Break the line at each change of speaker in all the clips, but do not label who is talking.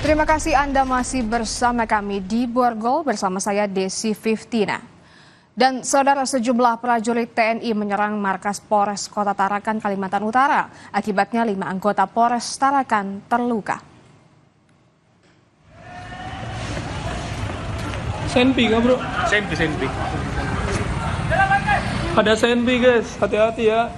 Terima kasih Anda masih bersama kami di Borgol bersama saya Desi Fiftina. Dan saudara, sejumlah prajurit TNI menyerang markas Polres Kota Tarakan, Kalimantan Utara. Akibatnya 5 anggota Polres Tarakan terluka.
Senpi kah bro?
Senpi.
Ada senpi guys, hati-hati ya.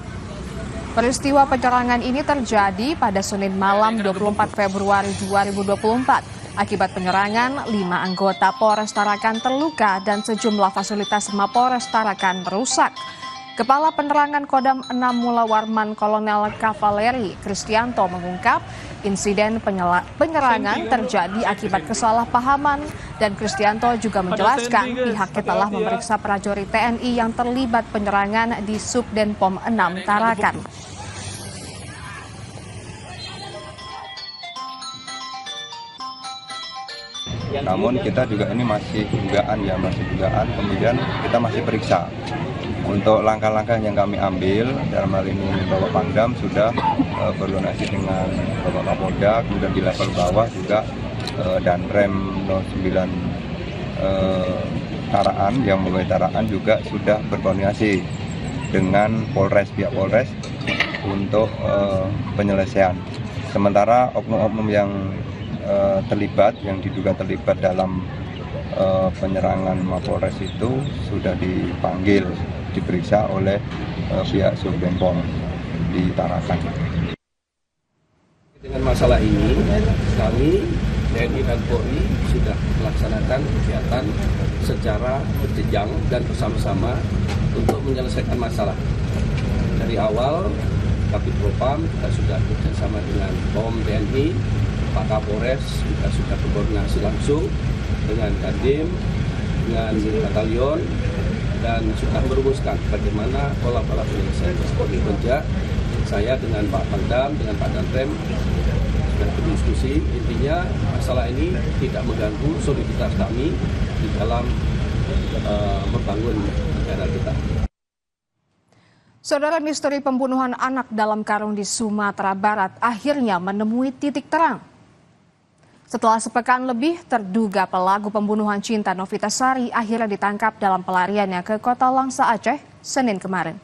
Peristiwa penyerangan ini terjadi pada Senin malam 24 Februari 2024. Akibat penyerangan, 5 anggota Polres Tarakan terluka dan sejumlah fasilitas Mapolres Tarakan rusak. Kepala Penerangan Kodam 6 Mula Warman Kolonel Kavaleri Kristianto mengungkap insiden penyerangan terjadi akibat kesalahpahaman dan Kristianto juga menjelaskan pihaknya telah memeriksa prajurit TNI yang terlibat penyerangan di Subdenpom 6 Tarakan.
Namun kita juga ini masih dugaan, kemudian kita masih periksa. Untuk langkah-langkah yang kami ambil, dalam hal ini Bapak Pangdam sudah berkoordinasi dengan Bapak Kapolda, kemudian di level bawah juga dan Rem 09 Taraan yang mulai Taraan juga sudah berkoordinasi dengan pihak Polres untuk penyelesaian. Sementara oknum-oknum yang diduga terlibat dalam penyerangan Mapolres itu sudah dipanggil, diperiksa oleh pihak Subdenpom di Tarakan.
Dengan masalah ini, kami TNI dan Polri sudah melaksanakan kegiatan secara berjenjang dan bersama-sama untuk menyelesaikan masalah. Dari awal, Kabid Propam kita sudah bekerjasama dengan POM TNI, Pak Kapolres, kita sudah berkoordinasi langsung dengan Dandim, dengan Batalion, dan sudah merumuskan bagaimana pola penyelesaian tersebut bekerja. Saya dengan Pak Pangdam, dengan Pak Danrem sudah berdiskusi. Intinya masalah ini tidak mengganggu soliditas kami di dalam membangun negara kita.
Saudara, misteri pembunuhan anak dalam karung di Sumatera Barat akhirnya menemui titik terang. Setelah sepekan lebih, terduga pelaku pembunuhan Cinta Novitasari akhirnya ditangkap dalam pelariannya ke Kota Langsa, Aceh, Senin kemarin.